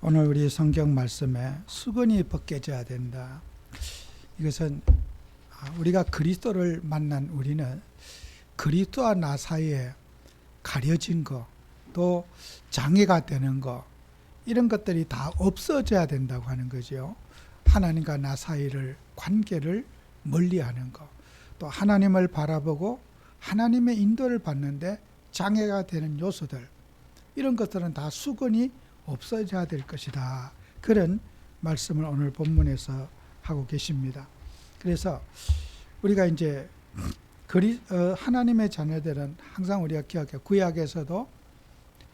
오늘 우리 성경 말씀에 수건이 벗겨져야 된다. 이것은 우리가 그리스도를 만난 우리는 그리스도와 나 사이에 가려진 거, 또 장애가 되는 거, 이런 것들이 다 없어져야 된다고 하는 거죠. 하나님과 나 사이를, 관계를 멀리하는 거, 또 하나님을 바라보고 하나님의 인도를 받는데 장애가 되는 요소들, 이런 것들은 다 수건이 없어져야 될 것이다. 그런 말씀을 오늘 본문에서 하고 계십니다. 그래서 우리가 이제 하나님의 자녀들은 항상 우리가 기억해, 구약에서도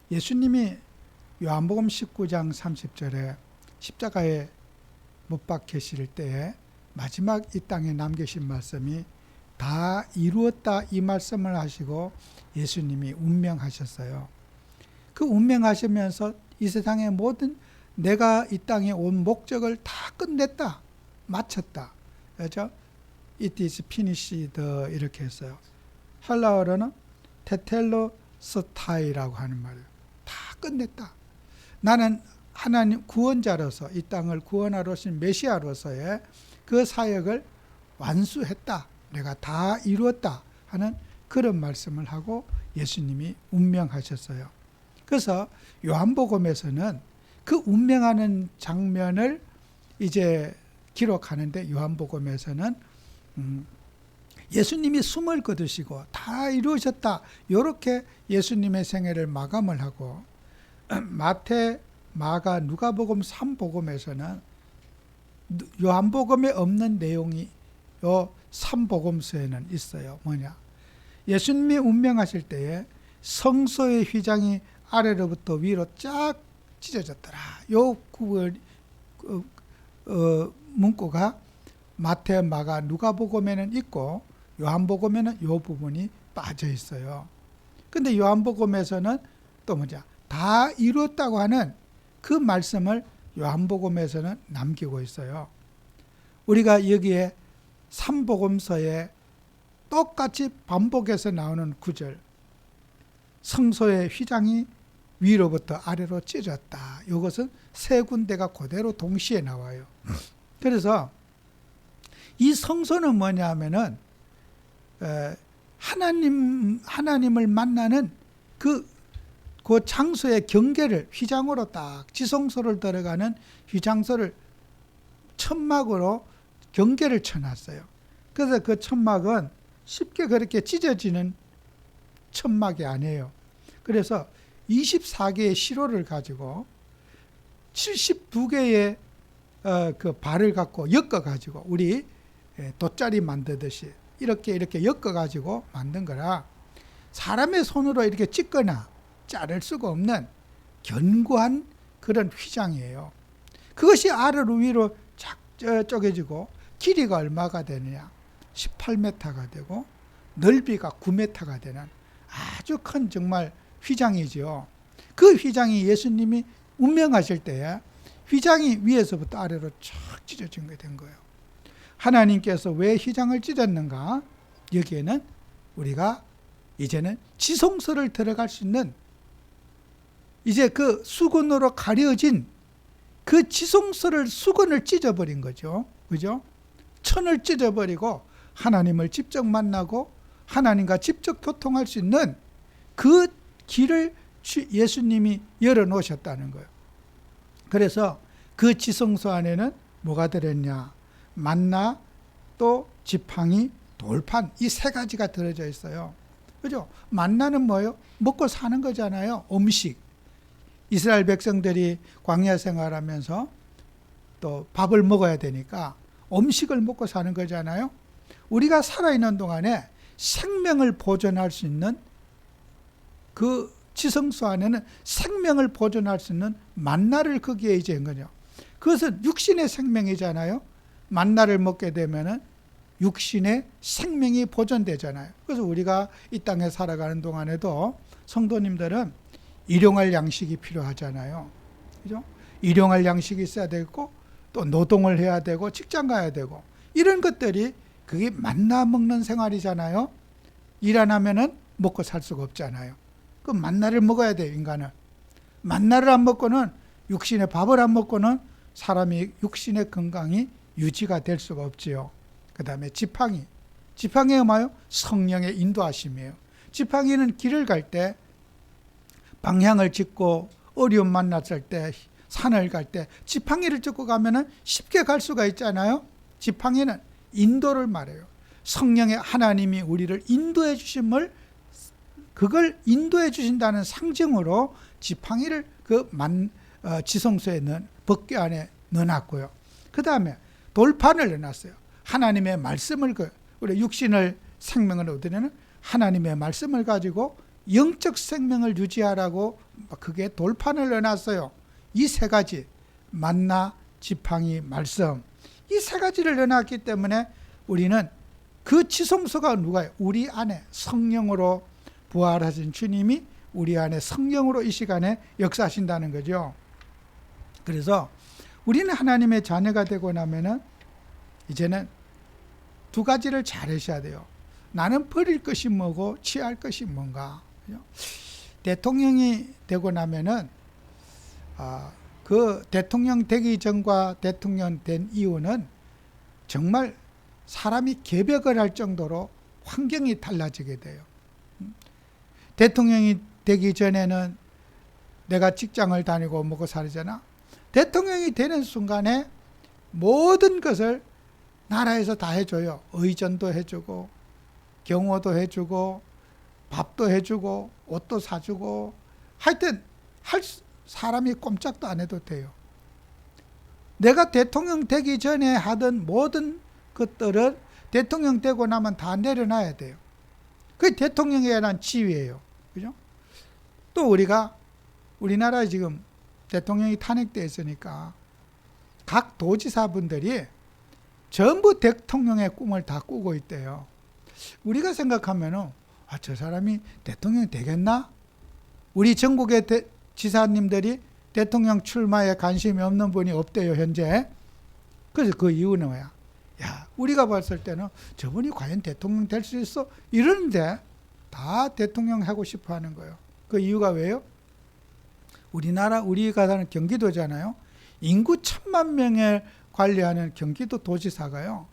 예수님이 요한복음 19장 30절에 십자가에 못 박히실 때에 마지막 이 땅에 남기신 말씀이 다 이루었다, 이 말씀을 하시고 예수님이 운명하셨어요. 그 운명하시면서 이 세상의 모든 내가 이 땅에 온 목적을 다 끝냈다, 마쳤다. 그렇죠? It is finished 이렇게 했어요. 헬라어로는 테텔로스타이라고 하는 말이에요. 다 끝냈다. 나는 하나님 구원자로서 이 땅을 구원하러 오신 메시아로서의 그 사역을 완수했다. 내가 다 이루었다 하는 그런 말씀을 하고 예수님이 운명하셨어요. 그래서 요한복음에서는 그 운명하는 장면을 이제 기록하는데, 요한복음에서는 예수님이 숨을 거두시고 다 이루어졌다, 이렇게 예수님의 생애를 마감을 하고, 마태, 마가, 누가복음, 삼복음에서는 요한복음에 없는 내용이 요 삼복음서에는 있어요. 뭐냐? 예수님이 운명하실 때에 성소의 휘장이 아래로부터 위로 쫙 찢어졌더라. 요 문구가 마태, 마가, 누가복음에는 있고 요한복음에는 요 부분이 빠져 있어요. 근데 요한복음에서는 또 뭐냐? 다 이루었다고 하는 그 말씀을 요한복음에서는 남기고 있어요. 우리가 여기에 삼복음서에 똑같이 반복해서 나오는 구절, 성소의 휘장이 위로부터 아래로 찢어졌다. 이것은 세 군데가 그대로 동시에 나와요. 그래서 이 성소는 뭐냐 하면은 하나님을 만나는 그 장소의 경계를, 휘장으로 딱 지성소를 들어가는 휘장소를 천막으로 경계를 쳐놨어요. 그래서 그 천막은 쉽게 그렇게 찢어지는 천막이 아니에요. 그래서 24개의 시로를 가지고 72개의 그 발을 갖고 엮어가지고, 우리 돗자리 만들듯이 이렇게 엮어가지고 만든 거라 사람의 손으로 이렇게 찢거나 자를 수가 없는 견고한 그런 휘장이에요. 그것이 아래로 위로 쪼개지고 길이가 얼마가 되느냐? 18m가 되고 넓이가 9m가 되는 아주 큰 정말 휘장이죠. 그 휘장이 예수님이 운명하실 때에 휘장이 위에서부터 아래로 쫙 찢어진 게 된 거예요. 하나님께서 왜 휘장을 찢었는가? 여기에는 우리가 이제는 지성소를 들어갈 수 있는, 이제 그 수건으로 가려진 그 지성소를, 수건을 찢어버린 거죠. 그죠? 천을 찢어버리고 하나님을 직접 만나고 하나님과 직접 교통할 수 있는 그 길을 예수님이 열어놓으셨다는 거예요. 그래서 그 지성소 안에는 뭐가 들었냐? 만나, 또 지팡이, 돌판, 이 세 가지가 들어져 있어요. 그죠? 만나는 뭐예요? 먹고 사는 거잖아요. 음식. 이스라엘 백성들이 광야 생활하면서 또 밥을 먹어야 되니까 음식을 먹고 사는 거잖아요. 우리가 살아있는 동안에 생명을 보존할 수 있는 그 지성소 안에는 생명을 보존할 수 있는 만나를 거기에 이제 한 거죠. 그것은 육신의 생명이잖아요. 만나를 먹게 되면은 육신의 생명이 보존되잖아요. 그래서 우리가 이 땅에 살아가는 동안에도 성도님들은 일용할 양식이 필요하잖아요. 그죠? 일용할 양식이 있어야 되고, 또 노동을 해야 되고, 직장 가야 되고, 이런 것들이 그게 만나 먹는 생활이잖아요. 일 안 하면은 먹고 살 수가 없잖아요. 그 만나를 먹어야 돼요, 인간은. 만나를 안 먹고는 육신의 밥을 안 먹고는 사람이 육신의 건강이 유지가 될 수가 없지요. 그 다음에 지팡이가 뭐예요? 성령의 인도하심이에요. 지팡이는 길을 갈 때 방향을 짚고 어려움 만났을 때 산을 갈 때 지팡이를 짚고 가면은 쉽게 갈 수가 있잖아요. 지팡이는 인도를 말해요. 성령의 하나님이 우리를 인도해 주심을, 그걸 인도해 주신다는 상징으로 지팡이를 지성소에 법궤 안에 넣어놨고요. 그 다음에 돌판을 넣어놨어요. 하나님의 말씀을, 우리 육신을 생명을 얻으려는 하나님의 말씀을 가지고 영적 생명을 유지하라고 그게 돌판을 넣어놨어요. 이 세 가지, 만나, 지팡이, 말씀, 이 세 가지를 넣어놨기 때문에 우리는 그 지성소가 누가요? 우리 안에 성령으로 부활하신 주님이 우리 안에 성령으로 이 시간에 역사하신다는 거죠. 그래서 우리는 하나님의 자녀가 되고 나면은 이제는 두 가지를 잘 하셔야 돼요. 나는 버릴 것이 뭐고 취할 것이 뭔가. 대통령이 되고 나면은 그 대통령 되기 전과 대통령 된 이후는 정말 사람이 개벽을 할 정도로 환경이 달라지게 돼요. 대통령이 되기 전에는 내가 직장을 다니고 먹고 살잖아. 대통령이 되는 순간에 모든 것을 나라에서 다 해줘요. 의전도 해주고 경호도 해주고 밥도 해주고 옷도 사주고, 하여튼 사람이 꼼짝도 안 해도 돼요. 내가 대통령 되기 전에 하던 모든 것들을 대통령 되고 나면 다 내려놔야 돼요. 그게 대통령에 대한 지위예요. 그죠? 또 우리나라에 지금 대통령이 탄핵되어 있으니까 각 도지사분들이 전부 대통령의 꿈을 다 꾸고 있대요. 우리가 생각하면은 저 사람이 대통령이 되겠나? 우리 전국의 지사님들이 대통령 출마에 관심이 없는 분이 없대요, 현재. 그래서 그 이유는 뭐야? 우리가 봤을 때는 저분이 과연 대통령 될 수 있어? 이러는데 다 대통령 하고 싶어 하는 거예요. 그 이유가 왜요? 우리가 사는 경기도잖아요. 인구 1,000만 명을 관리하는 경기도 도지사가요.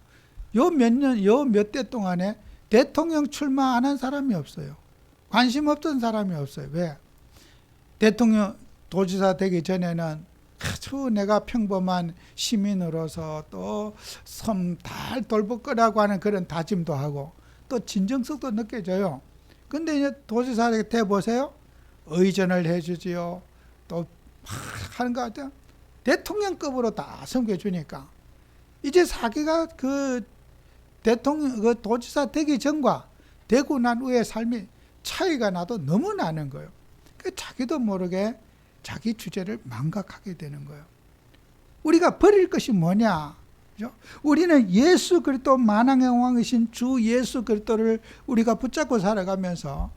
요 몇 대 동안에 대통령 출마 안 한 사람이 없어요. 관심 없던 사람이 없어요. 왜? 대통령 도지사 되기 전에는 아주 내가 평범한 시민으로서 또 섬 달 돌볼 거라고 하는 그런 다짐도 하고 또 진정성도 느껴져요. 근데 이제 도지사 돼 보세요. 의전을 해주지요. 또 하는 것 같아요. 대통령급으로 다 섬겨주니까 이제 자기가 대통령 도지사 되기 전과 되고 난 후의 삶이 차이가 나도 너무 나는 거예요. 자기도 모르게 자기 주제를 망각하게 되는 거예요. 우리가 버릴 것이 뭐냐? 그죠? 우리는 예수 그리스도 만왕의 왕이신 주 예수 그리스도를 우리가 붙잡고 살아가면서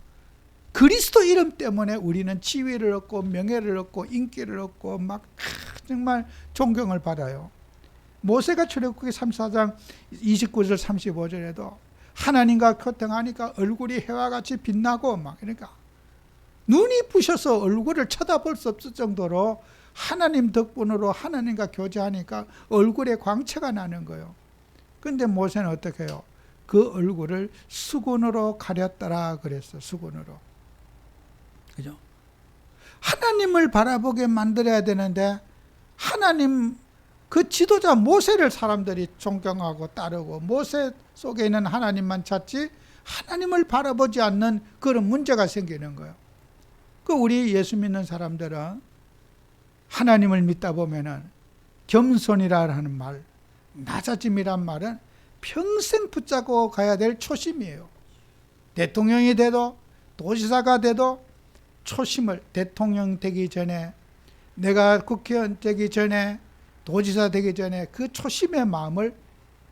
그리스도 이름 때문에 우리는 지위를 얻고 명예를 얻고 인기를 얻고 막 정말 존경을 받아요. 모세가 출애굽기 34장 29절 35절에도 하나님과 교통하니까 얼굴이 해와 같이 빛나고 막 그러니까 눈이 부셔서 얼굴을 쳐다볼 수 없을 정도로 하나님 덕분으로 하나님과 교제하니까 얼굴에 광채가 나는 거예요. 그런데 모세는 어떻게 해요? 그 얼굴을 수건으로 가렸더라 그랬어. 수건으로. 그죠? 하나님을 바라보게 만들어야 되는데 하나님 그 지도자 모세를 사람들이 존경하고 따르고 모세 속에 있는 하나님만 찾지 하나님을 바라보지 않는 그런 문제가 생기는 거예요. 우리 예수 믿는 사람들은 하나님을 믿다 보면은 겸손이라 하는 말, 낮아짐이란 말은 평생 붙잡고 가야 될 초심이에요. 대통령이 돼도 도지사가 돼도 초심을 대통령 되기 전에 내가 국회의원 되기 전에 도지사 되기 전에 그 초심의 마음을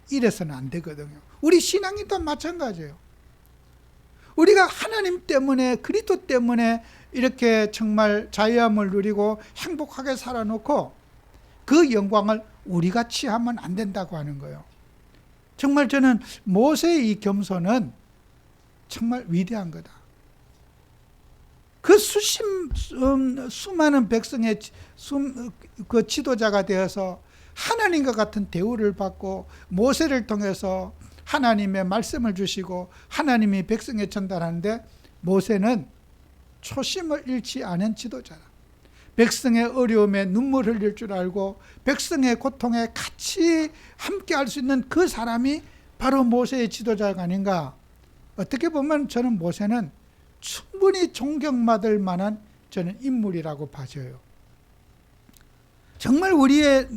잃어서는 안 되거든요. 우리 신앙이 또 마찬가지예요. 우리가 하나님 때문에 그리스도 때문에 이렇게 정말 자유함을 누리고 행복하게 살아놓고 그 영광을 우리가 취하면 안 된다고 하는 거예요. 정말 저는 모세의 이 겸손은 정말 위대한 거다. 그 수많은 백성의 그 지도자가 되어서 하나님과 같은 대우를 받고 모세를 통해서 하나님의 말씀을 주시고 하나님이 백성에 전달하는데 모세는 초심을 잃지 않은 지도자라. 백성의 어려움에 눈물 흘릴 줄 알고 백성의 고통에 같이 함께 할 수 있는 그 사람이 바로 모세의 지도자가 아닌가. 어떻게 보면 저는 모세는 충분히 존경받을 만한 저는 인물이라고 봐져요. 정말 우리의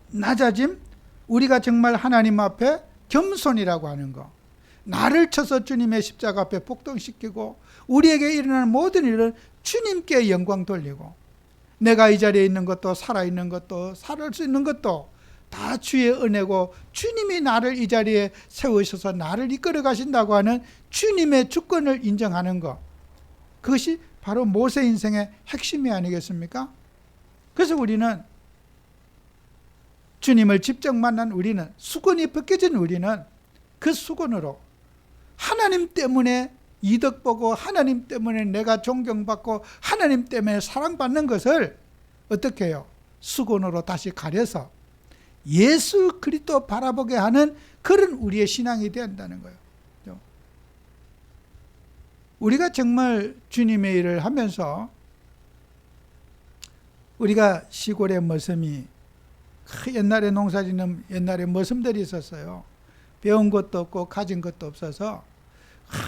낮아짐, 우리가 정말 하나님 앞에 겸손이라고 하는 거, 나를 쳐서 주님의 십자가 앞에 복동시키고 우리에게 일어나는 모든 일을 주님께 영광 돌리고 내가 이 자리에 있는 것도 살아있는 것도 살을 수 있는 것도 다 주의 은혜고 주님이 나를 이 자리에 세우셔서 나를 이끌어 가신다고 하는 주님의 주권을 인정하는 것, 그것이 바로 모세 인생의 핵심이 아니겠습니까? 그래서 우리는 주님을 직접 만난 우리는, 수건이 벗겨진 우리는 그 수건으로 하나님 때문에 이득 보고 하나님 때문에 내가 존경받고 하나님 때문에 사랑받는 것을 어떻게 해요? 수건으로 다시 가려서 예수 그리스도 바라보게 하는 그런 우리의 신앙이 된다는 거예요. 우리가 정말 주님의 일을 하면서 우리가 시골의 머슴이, 옛날에 농사짓는 옛날에 머슴들이 있었어요. 배운 것도 없고 가진 것도 없어서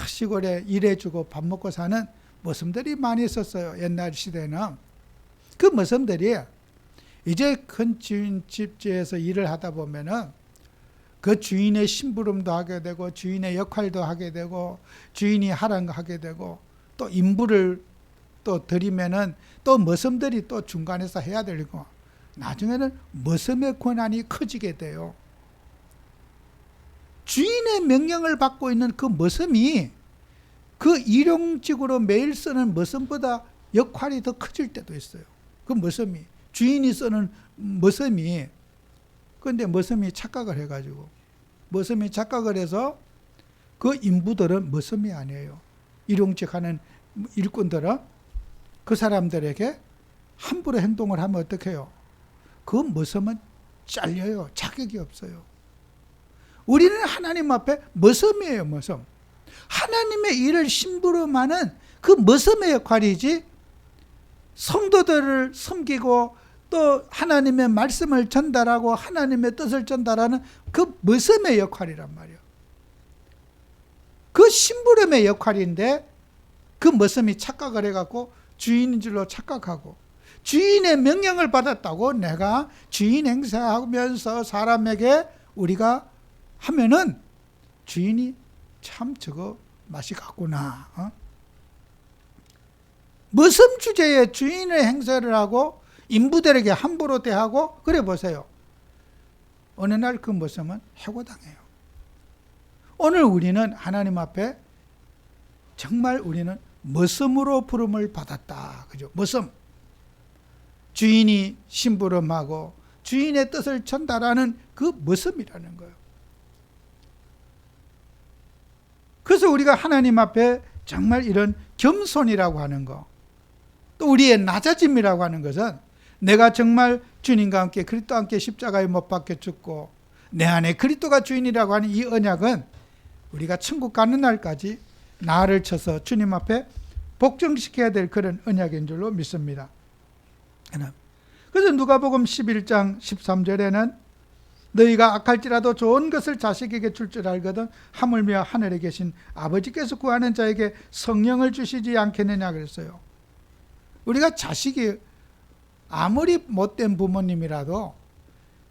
시골에 일해주고 밥 먹고 사는 머슴들이 많이 있었어요. 옛날 시대는. 그 머슴들이 이제 큰 주인 집지에서 일을 하다 보면은 그 주인의 심부름도 하게 되고 주인의 역할도 하게 되고 주인이 하라는 거 하게 되고 또 인부를 또 드리면은 또 머슴들이 또 중간에서 해야 되고 나중에는 머슴의 권한이 커지게 돼요. 주인의 명령을 받고 있는 그 머슴이 그 일용직으로 매일 쓰는 머슴보다 역할이 더 커질 때도 있어요. 그 머슴이, 주인이 쓰는 머슴이, 그런데 머슴이 착각을 해가지고, 머슴이 착각을 해서 그 인부들은 머슴이 아니에요. 일용직 하는 일꾼들은 그 사람들에게 함부로 행동을 하면 어떻게 해요? 그 머슴은 잘려요. 자격이 없어요. 우리는 하나님 앞에 머슴이에요. 머슴. 하나님의 일을 심부름하는 그 머슴의 역할이지, 성도들을 섬기고 또 하나님의 말씀을 전달하고 하나님의 뜻을 전달하는 그 머슴의 역할이란 말이에요. 그 심부름의 역할인데 그 머슴이 착각을 해갖고 주인인 줄로 착각하고 주인의 명령을 받았다고 내가 주인 행세하면서 사람에게 우리가 하면은 주인이 참 저거 맛이 같구나. 머슴 주제에 주인의 행세를 하고 인부들에게 함부로 대하고 그래 보세요. 어느 날 그 머슴은 해고당해요. 오늘 우리는 하나님 앞에 정말 우리는 머슴으로 부름을 받았다. 그죠? 머슴. 주인이 심부름하고 주인의 뜻을 전달하는 그 머슴이라는 거예요. 그래서 우리가 하나님 앞에 정말 이런 겸손이라고 하는 거, 또 우리의 낮아짐이라고 하는 것은 내가 정말 주님과 함께 그리스도와 함께 십자가에 못 박혀 죽고 내 안에 그리스도가 주인이라고 하는 이 언약은 우리가 천국 가는 날까지 나를 쳐서 주님 앞에 복종시켜야 될 그런 언약인 줄로 믿습니다. 그래서 누가복음 11장 13절에는 너희가 악할지라도 좋은 것을 자식에게 줄 줄 알거든 하물며 하늘에 계신 아버지께서 구하는 자에게 성령을 주시지 않겠느냐 그랬어요. 우리가 자식이 아무리 못된 부모님이라도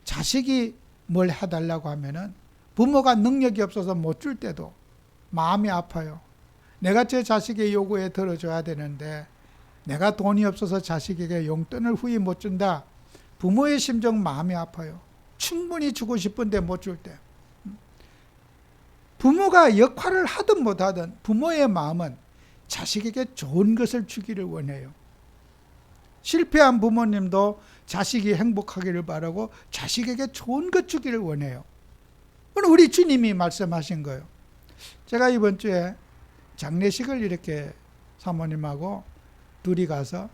자식이 뭘 해달라고 하면은 부모가 능력이 없어서 못 줄 때도 마음이 아파요. 내가 제 자식의 요구에 들어줘야 되는데 내가 돈이 없어서 자식에게 용돈을 후히 못 준다. 부모의 심정 마음이 아파요. 충분히 주고 싶은데 못 줄 때. 부모가 역할을 하든 못하든 부모의 마음은 자식에게 좋은 것을 주기를 원해요. 실패한 부모님도 자식이 행복하기를 바라고 자식에게 좋은 것 주기를 원해요. 그건 우리 주님이 말씀하신 거예요. 제가 이번 주에 장례식을 이렇게 사모님하고 둘이 가서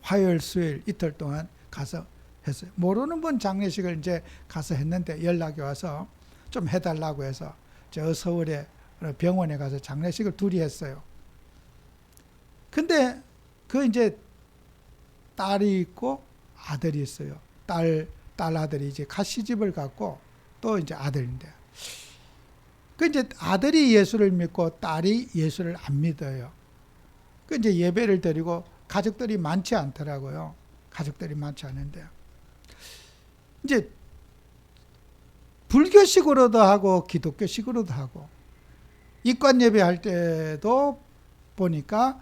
화요일, 수요일 이틀 동안 가서 했어요. 모르는 분 장례식을 이제 가서 했는데 연락이 와서 좀 해달라고 해서 저 서울에 병원에 가서 장례식을 둘이 했어요. 근데 그 이제 딸이 있고 아들이 있어요. 딸 아들이 이제 가시집을 갔고 또 이제 아들인데. 그 이제 아들이 예수를 믿고 딸이 예수를 안 믿어요. 그 이제 예배를 드리고 가족들이 많지 않더라고요. 가족들이 많지 않은데. 이제 불교식으로도 하고 기독교식으로도 하고 입관 예배할 때도 보니까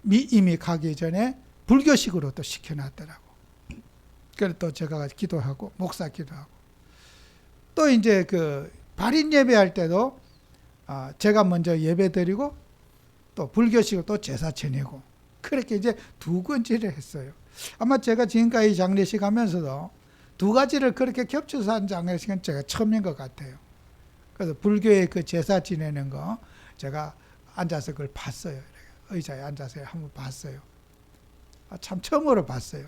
이미 가기 전에 불교식으로 또 시켜놨더라고. 그래서 또 제가 기도하고 목사 기도하고 또 이제 그 발인 예배할 때도 제가 먼저 예배 드리고 또 불교식으로 또 제사 지내고 그렇게 이제 두 건지를 했어요. 아마 제가 지금까지 장례식 하면서도 두 가지를 그렇게 겹쳐서 한 장례식은 제가 처음인 것 같아요. 그래서 불교의 그 제사 지내는 거 제가 앉아서 그걸 봤어요. 의자에 앉아서 한번 봤어요. 참 처음으로 봤어요.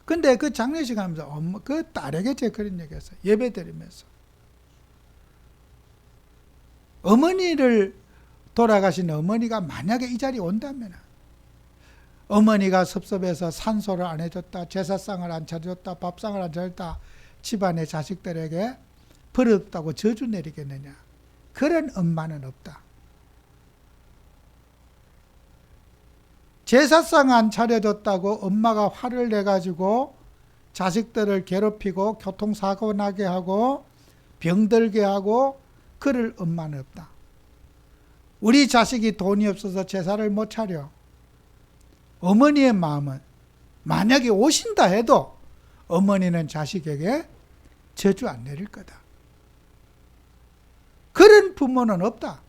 근데 그 장례식 하면서 그 딸에게 제가 그런 얘기 했어요. 예배 드리면서. 어머니를 돌아가신 어머니가 만약에 이 자리에 온다면 어머니가 섭섭해서 산소를 안 해줬다, 제사상을 안 차려줬다, 밥상을 안 차렸다, 집안의 자식들에게 버릇없다고 저주 내리겠느냐. 그런 엄마는 없다. 제사상 안 차려줬다고 엄마가 화를 내가지고 자식들을 괴롭히고 교통사고 나게 하고 병들게 하고 그럴 엄마는 없다. 우리 자식이 돈이 없어서 제사를 못 차려. 어머니의 마음은 만약에 오신다 해도 어머니는 자식에게 저주 안 내릴 거다. 그런 부모는 없다.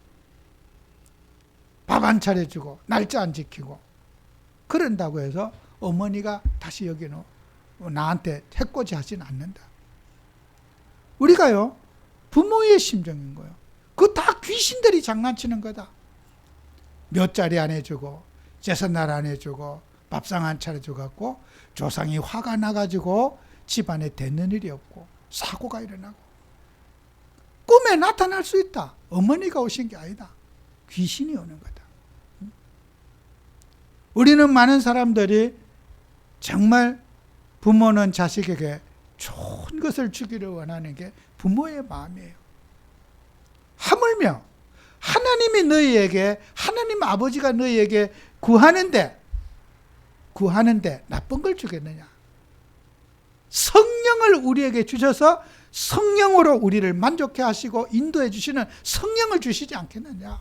밥 안 차려주고 날짜 안 지키고 그런다고 해서 어머니가 다시 여기는 나한테 해코지 하진 않는다. 우리가요 부모의 심정인 거예요. 그거 다 귀신들이 장난치는 거다. 몇 자리 안 해주고 제삿날 안 해주고 밥상 안 차려줘 갖고 조상이 화가 나가지고 집안에 되는 일이 없고 사고가 일어나고 꿈에 나타날 수 있다. 어머니가 오신 게 아니다. 귀신이 오는 거다. 우리는 많은 사람들이 정말 부모는 자식에게 좋은 것을 주기를 원하는 게 부모의 마음이에요. 하물며 하나님이 너희에게 하나님 아버지가 너희에게 구하는데 나쁜 걸 주겠느냐. 성령을 우리에게 주셔서 성령으로 우리를 만족해 하시고 인도해 주시는 성령을 주시지 않겠느냐.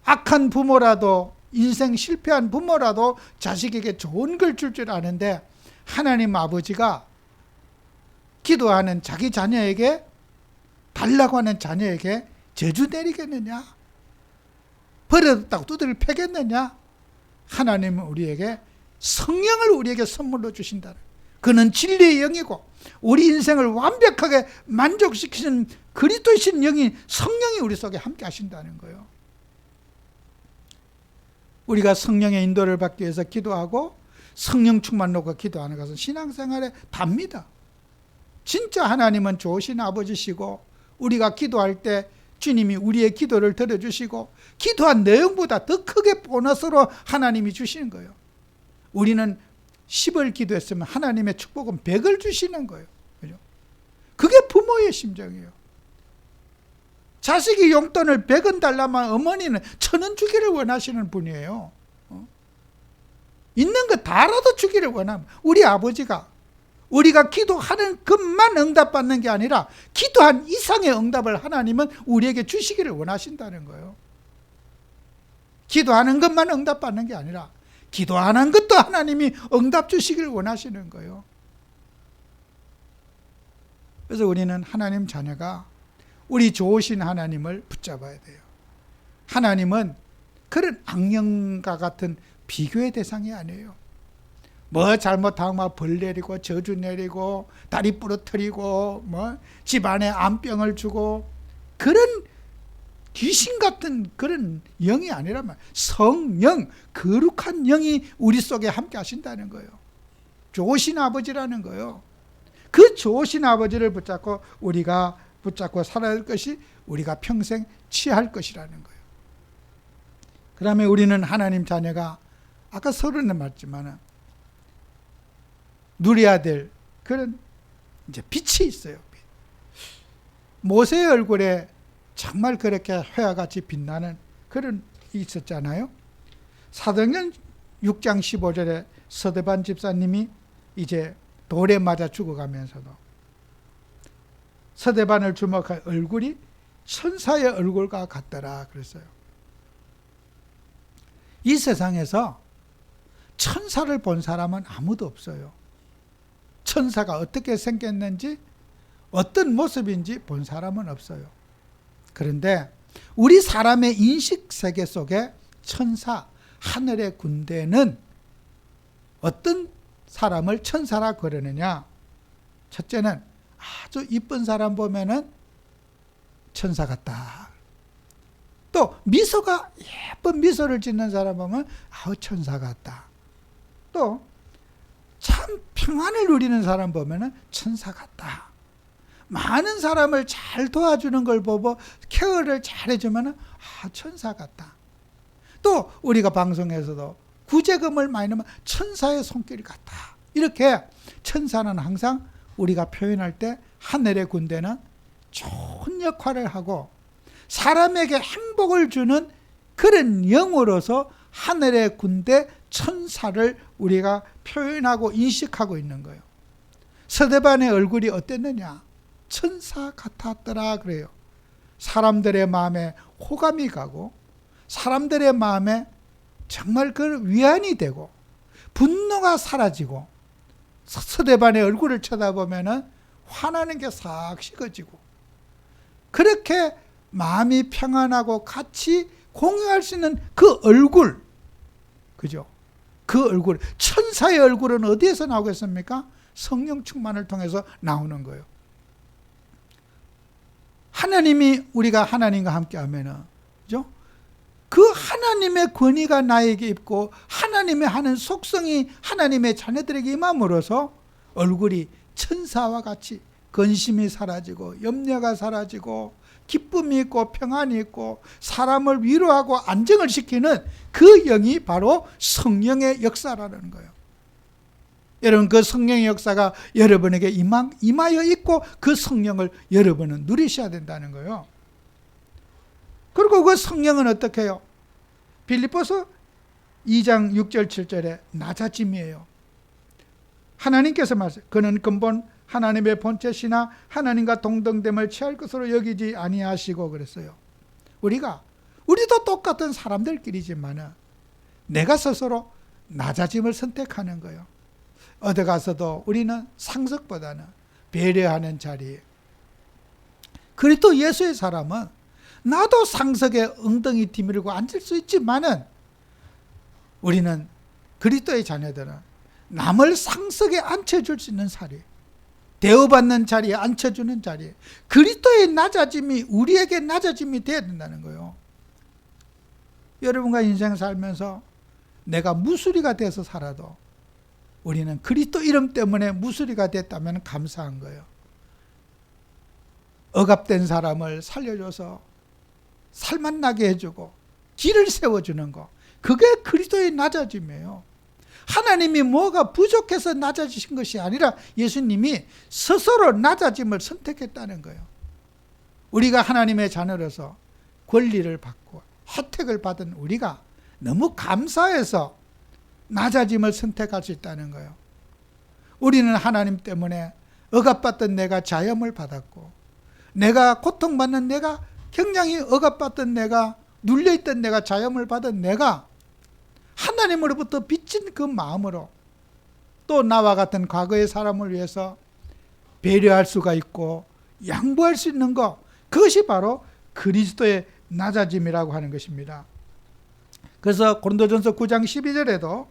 악한 부모라도 인생 실패한 부모라도 자식에게 좋은 걸 줄 줄 아는데 하나님 아버지가 기도하는 자기 자녀에게 달라고 하는 자녀에게 저주 내리겠느냐? 버렸다고 두드려 패겠느냐? 하나님은 우리에게 성령을 우리에게 선물로 주신다는. 그는 진리의 영이고 우리 인생을 완벽하게 만족시키는 그리스도이신 영이 성령이 우리 속에 함께 하신다는 거예요. 우리가 성령의 인도를 받기 위해서 기도하고 성령 충만 놓고 기도하는 것은 신앙생활의 답니다. 진짜 하나님은 좋으신 아버지시고 우리가 기도할 때 주님이 우리의 기도를 들어주시고 기도한 내용보다 더 크게 보너스로 하나님이 주시는 거예요. 우리는 10을 기도했으면 하나님의 축복은 100을 주시는 거예요. 그죠? 그게 부모의 심정이에요. 자식이 용돈을 100원 달라면 어머니는 1000원 주기를 원하시는 분이에요. 있는 거 다라도 주기를 원합니다. 우리 아버지가 우리가 기도하는 것만 응답받는 게 아니라 기도한 이상의 응답을 하나님은 우리에게 주시기를 원하신다는 거예요. 기도하는 것만 응답받는 게 아니라 기도하는 것도 하나님이 응답 주시기를 원하시는 거예요. 그래서 우리는 하나님 자녀가 우리 좋으신 하나님을 붙잡아야 돼요. 하나님은 그런 악령과 같은 비교의 대상이 아니에요. 뭐 잘못하면 벌 내리고 저주 내리고 다리 부러뜨리고 뭐 집안에 암병을 주고 그런 귀신 같은 그런 영이 아니라면 성령, 거룩한 영이 우리 속에 함께 하신다는 거예요. 좋으신 아버지라는 거예요. 그 좋으신 아버지를 우리가 붙잡고 살아야 할 것이 우리가 평생 취할 것이라는 거예요. 그다음에 우리는 하나님 자녀가 아까 서론에 말했지만 누려야 될 그런 이제 빛이 있어요. 모세의 얼굴에 정말 그렇게 회화같이 빛나는 그런 있었잖아요. 사도행전 6장 15절에 서대반 집사님이 이제 돌에 맞아 죽어가면서도 서대반을 주목한 얼굴이 천사의 얼굴과 같더라 그랬어요. 이 세상에서 천사를 본 사람은 아무도 없어요. 천사가 어떻게 생겼는지 어떤 모습인지 본 사람은 없어요. 그런데 우리 사람의 인식 세계 속에 천사, 하늘의 군대는 어떤 사람을 천사라 그러느냐? 첫째는 아주 이쁜 사람 보면은 천사 같다. 또 미소가 예쁜 미소를 짓는 사람 보면 아우 천사 같다. 또 참 평안을 누리는 사람 보면은 천사 같다. 많은 사람을 잘 도와주는 걸 보고 케어를 잘 해주면은 천사 같다. 또 우리가 방송에서도 구제금을 많이 넣으면 천사의 손길 같다. 이렇게 천사는 항상 우리가 표현할 때 하늘의 군대는 좋은 역할을 하고 사람에게 행복을 주는 그런 영으로서 하늘의 군대 천사를 우리가 표현하고 인식하고 있는 거예요. 서대반의 얼굴이 어땠느냐? 천사 같았더라 그래요. 사람들의 마음에 호감이 가고 사람들의 마음에 정말 그 위안이 되고 분노가 사라지고 서대반의 얼굴을 쳐다보면은 화나는 게 싹 식어지고 그렇게 마음이 평안하고 같이 공유할 수 있는 그 얼굴, 그죠? 그 얼굴, 천사의 얼굴은 어디에서 나오겠습니까? 성령 충만을 통해서 나오는 거예요. 하나님이 우리가 하나님과 함께 하면은, 그죠? 그 하나님의 권위가 나에게 있고 하나님의 하는 속성이 하나님의 자녀들에게 임함으로써 얼굴이 천사와 같이 근심이 사라지고 염려가 사라지고 기쁨이 있고 평안이 있고 사람을 위로하고 안정을 시키는 그 영이 바로 성령의 역사라는 거예요. 여러분 그 성령의 역사가 여러분에게 임하여 있고 그 성령을 여러분은 누리셔야 된다는 거예요. 그리고 그 성령은 어떻게 해요? 빌립보서 2장 6절 7절에 낮아짐이에요. 하나님께서 말씀, 그는 근본 하나님의 본체시나 하나님과 동등됨을 취할 것으로 여기지 아니하시고 그랬어요. 우리도 똑같은 사람들끼리지만 내가 스스로 낮아짐을 선택하는 거예요. 어디 가서도 우리는 상석보다는 배려하는 자리에. 그리고 예수의 사람은 나도 상석에 엉덩이 뒤밀고 앉을 수 있지만은 우리는 그리스도의 자녀들은 남을 상석에 앉혀줄 수 있는 자리, 대우받는 자리에 앉혀주는 자리에 그리스도의 낮아짐이 우리에게 낮아짐이 되어야 된다는 거예요. 여러분과 인생 살면서 내가 무수리가 돼서 살아도 우리는 그리스도 이름 때문에 무수리가 됐다면 감사한 거예요. 억압된 사람을 살려줘서 살만나게 해주고 길을 세워주는 거, 그게 그리스도의 낮아짐이에요. 하나님이 뭐가 부족해서 낮아지신 것이 아니라 예수님이 스스로 낮아짐을 선택했다는 거예요. 우리가 하나님의 자녀로서 권리를 받고 혜택을 받은 우리가 너무 감사해서 낮아짐을 선택할 수 있다는 거예요. 우리는 하나님 때문에 억압받던 내가 자염을 받았고 내가 고통받는 내가 굉장히 억압받던 내가 눌려있던 내가 자염을 받은 내가 하나님으로부터 빚진 그 마음으로 또 나와 같은 과거의 사람을 위해서 배려할 수가 있고 양보할 수 있는 것, 그것이 바로 그리스도의 낮아짐이라고 하는 것입니다. 그래서 고린도전서 9장 12절에도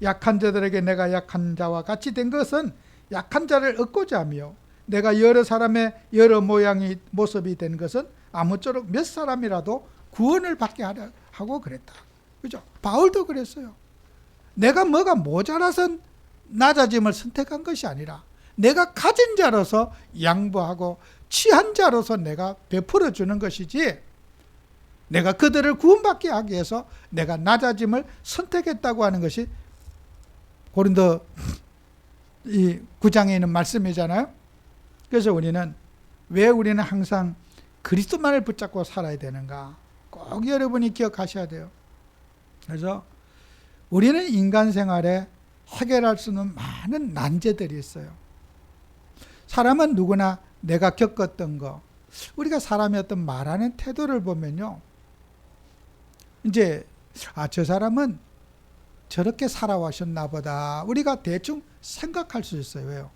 약한 자들에게 내가 약한 자와 같이 된 것은 약한 자를 얻고자 하며 내가 여러 사람의 여러 모습이 된 것은 아무쪼록 몇 사람이라도 구원을 받게 하고 그랬다. 그죠? 바울도 그랬어요. 내가 뭐가 모자라서 낮아짐을 선택한 것이 아니라 내가 가진 자로서 양보하고 취한 자로서 내가 베풀어 주는 것이지, 내가 그들을 구원받게 하기 위해서 내가 낮아짐을 선택했다고 하는 것이 고린도 이 9장에 있는 말씀이잖아요. 그래서 왜 우리는 항상 그리스도만을 붙잡고 살아야 되는가? 꼭 여러분이 기억하셔야 돼요. 그래서 우리는 인간 생활에 해결할 수 있는 많은 난제들이 있어요. 사람은 누구나 내가 겪었던 거, 우리가 사람의 어떤 말하는 태도를 보면요, 이제 저 사람은 저렇게 살아왔었나 보다, 우리가 대충 생각할 수 있어요. 왜요?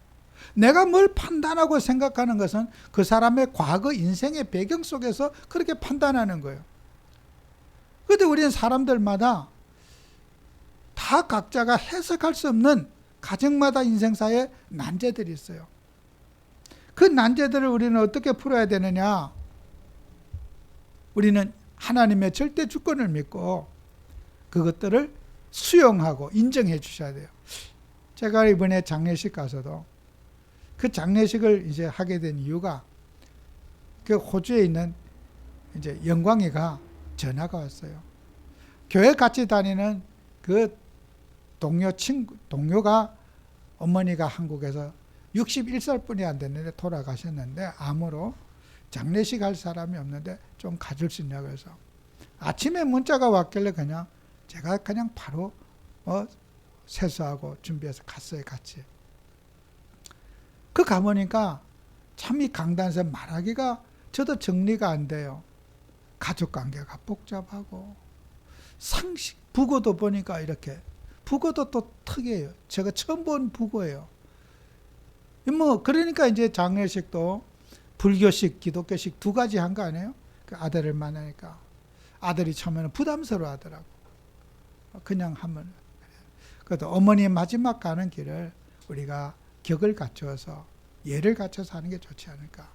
내가 뭘 판단하고 생각하는 것은 그 사람의 과거 인생의 배경 속에서 그렇게 판단하는 거예요. 그런데 우리는 사람들마다 다 각자가 해석할 수 없는 가정마다 인생사에 난제들이 있어요. 그 난제들을 우리는 어떻게 풀어야 되느냐? 우리는 하나님의 절대 주권을 믿고 그것들을 수용하고 인정해 주셔야 돼요. 제가 이번에 장례식 가서도 그 장례식을 이제 하게 된 이유가, 그 호주에 있는 이제 영광이가 전화가 왔어요. 교회 같이 다니는 그 동료가 어머니가 한국에서 61살뿐이 안 됐는데 돌아가셨는데 암으로 장례식 할 사람이 없는데 좀 가줄 수 있냐고 해서 아침에 문자가 왔길래 제가 그냥 바로 세수하고 준비해서 갔어요, 같이. 그 가보니까 참 이 강단에서 말하기가 저도 정리가 안 돼요. 가족관계가 복잡하고 상식, 부고도 보니까 이렇게, 부고도 또 특이해요. 제가 처음 본 부고예요. 그러니까 이제 장례식도 불교식, 기독교식 두 가지 한 거 아니에요? 그 아들을 만나니까 아들이 처음에는 부담스러워 하더라고. 그냥 하면. 그래도 어머니의 마지막 가는 길을 우리가 격을 갖춰서 예를 갖춰서 하는 게 좋지 않을까.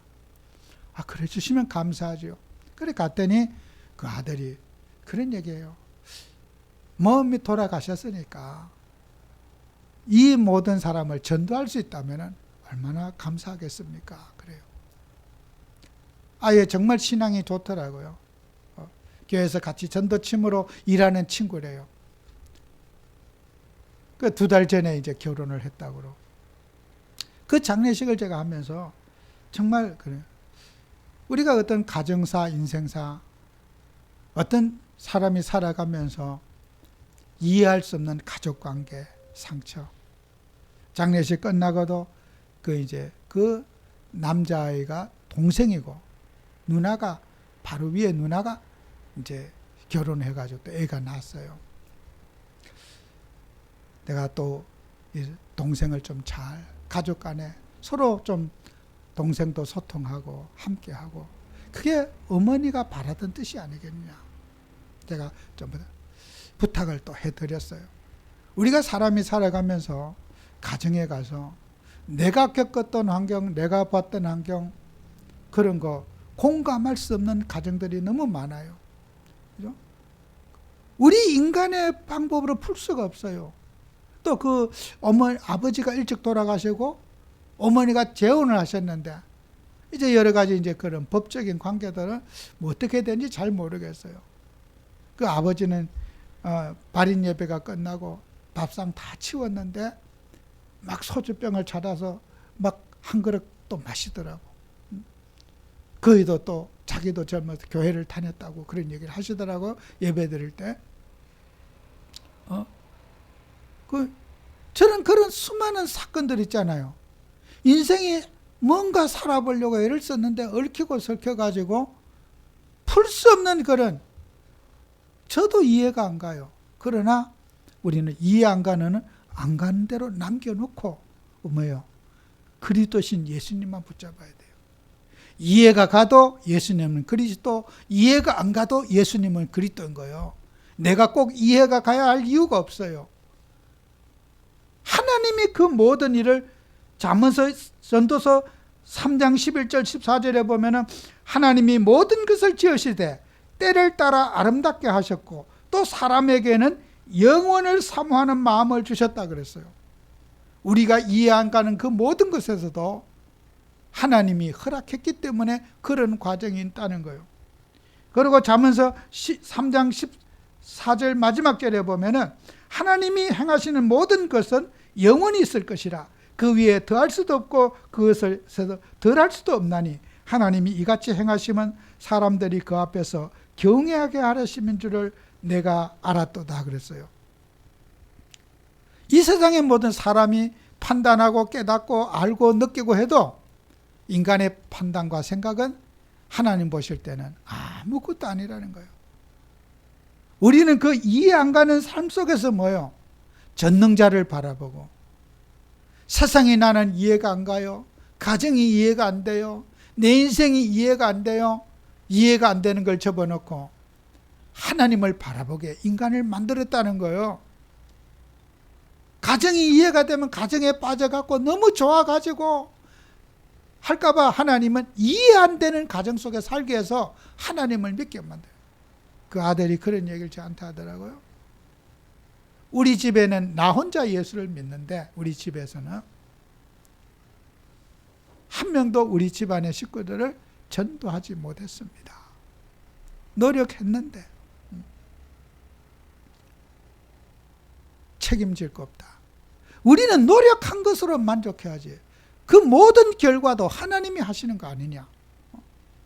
그래 주시면 감사하죠. 그래 갔더니 그 아들이 그런 얘기예요. 몸이 돌아가셨으니까 이 모든 사람을 전도할 수 있다면 얼마나 감사하겠습니까? 그래요. 정말 신앙이 좋더라고요. 교회에서 같이 전도팀으로 일하는 친구래요. 그 2달 전에 이제 결혼을 했다고 그러고. 그 장례식을 제가 하면서 정말 그래요. 우리가 어떤 가정사, 인생사, 어떤 사람이 살아가면서 이해할 수 없는 가족관계, 상처. 장례식 끝나고도 그 남자아이가 동생이고 누나가 바로 위에 누나가 이제 결혼해가지고 또 애가 낳았어요. 내가 또 동생을 좀 잘, 가족 간에 서로 좀 동생도 소통하고 함께하고, 그게 어머니가 바라던 뜻이 아니겠느냐. 제가 좀 부탁을 또 해드렸어요. 우리가 사람이 살아가면서 가정에 가서 내가 겪었던 환경, 내가 봤던 환경, 그런 거 공감할 수 없는 가정들이 너무 많아요. 그죠? 우리 인간의 방법으로 풀 수가 없어요. 또 아버지가 일찍 돌아가시고 어머니가 재혼을 하셨는데 이제 여러 가지 이제 그런 법적인 관계들은 어떻게 되는지 잘 모르겠어요. 그 아버지는 발인 예배가 끝나고 밥상 다 치웠는데 막 소주병을 찾아서 막 한 그릇 또 마시더라고. 그이도 또 자기도 젊어서 교회를 다녔다고 그런 얘기를 하시더라고, 예배 드릴 때. 저는 그런 수많은 사건들 있잖아요. 인생이 뭔가 살아보려고 애를 썼는데 얽히고 설켜가지고 풀 수 없는 그런, 저도 이해가 안 가요. 그러나 우리는 이해 안 가는 대로 남겨놓고 뭐예요? 그리스도신 예수님만 붙잡아야 돼요. 이해가 가도 예수님은 그리스도, 이해가 안 가도 예수님은 그리스도인 거예요. 내가 꼭 이해가 가야 할 이유가 없어요. 하나님이 그 모든 일을 잠언서, 전도서 3장 11절 14절에 보면은 하나님이 모든 것을 지으시되 때를 따라 아름답게 하셨고 또 사람에게는 영원을 사모하는 마음을 주셨다 그랬어요. 우리가 이해 안 가는 그 모든 것에서도 하나님이 허락했기 때문에 그런 과정이 있다는 거예요. 그리고 잠언서 3장 14절 마지막 절에 보면은 하나님이 행하시는 모든 것은 영원히 있을 것이라 그 위에 더할 수도 없고 그것을 덜할 수도 없나니 하나님이 이같이 행하시면 사람들이 그 앞에서 경외하게 하시는 줄을 내가 알았도다 그랬어요. 이 세상의 모든 사람이 판단하고 깨닫고 알고 느끼고 해도 인간의 판단과 생각은 하나님 보실 때는 아무것도 아니라는 거예요. 우리는 그 이해 안 가는 삶 속에서 뭐요? 전능자를 바라보고 세상이 나는 이해가 안 가요. 가정이 이해가 안 돼요. 내 인생이 이해가 안 돼요. 이해가 안 되는 걸 접어놓고 하나님을 바라보게 인간을 만들었다는 거예요. 가정이 이해가 되면 가정에 빠져갖고 너무 좋아가지고 할까봐 하나님은 이해 안 되는 가정 속에 살게 해서 하나님을 믿게 만들어요. 그 아들이 그런 얘기를 저한테 하더라고요. 우리 집에는 나 혼자 예수를 믿는데 우리 집에서는 한 명도 우리 집안의 식구들을 전도하지 못했습니다. 노력했는데 책임질 거 없다. 우리는 노력한 것으로 만족해야지. 그 모든 결과도 하나님이 하시는 거 아니냐.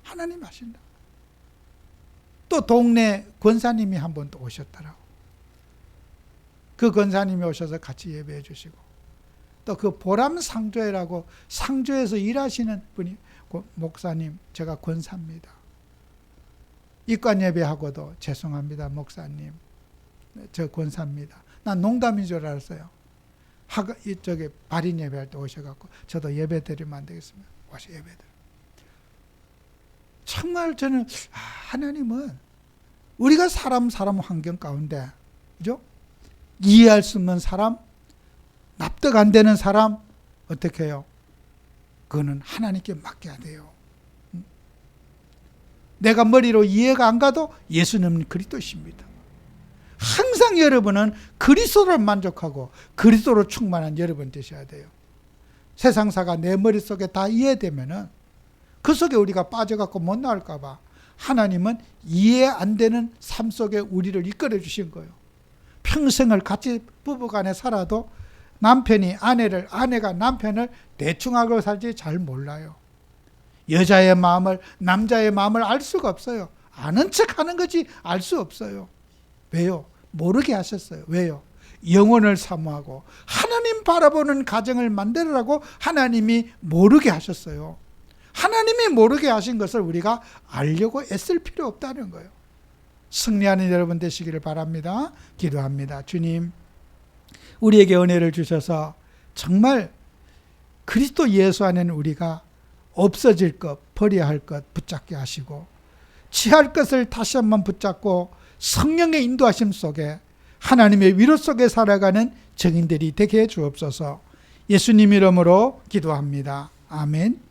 하나님이 하신다. 또 동네 권사님이 한 번 또 오셨더라고. 그 권사님이 오셔서 같이 예배해 주시고 또 그 보람상조회라고 상조에서 일하시는 분이 목사님, 제가 권사입니다. 입관 예배하고도 죄송합니다 목사님, 저 권사입니다. 난 농담인 줄 알았어요. 이쪽에 발인 예배할 때 오셔갖고 저도 예배 드리면 안 되겠습니까? 와서 예배 드려. 정말 저는 하나님은 우리가 사람 환경 가운데 그죠? 이해할 수 없는 사람, 납득 안 되는 사람 어떻게 해요? 그거는 하나님께 맡겨야 돼요. 내가 머리로 이해가 안 가도 예수님은 그리스도이십니다. 항상 여러분은 그리스도를 만족하고 그리스도로 충만한 여러분 되셔야 돼요. 세상사가 내 머릿속에 다 이해되면은 그 속에 우리가 빠져갖고 못 나올까 봐 하나님은 이해 안 되는 삶 속에 우리를 이끌어 주신 거예요. 평생을 같이 부부간에 살아도 남편이 아내가 남편을 대충 알고 살지 잘 몰라요. 여자의 마음을, 남자의 마음을 알 수가 없어요. 아는 척 하는 거지 알 수 없어요. 왜요? 모르게 하셨어요. 왜요? 영혼을 사모하고 하나님 바라보는 가정을 만들으라고 하나님이 모르게 하셨어요. 하나님이 모르게 하신 것을 우리가 알려고 애쓸 필요 없다는 거예요. 승리하는 여러분 되시기를 바랍니다. 기도합니다. 주님, 우리에게 은혜를 주셔서 정말 그리스도 예수 안에는 우리가 없어질 것, 버려야 할 것 붙잡게 하시고 취할 것을 다시 한번 붙잡고 성령의 인도하심 속에 하나님의 위로 속에 살아가는 증인들이 되게 해 주옵소서. 예수님 이름으로 기도합니다. 아멘.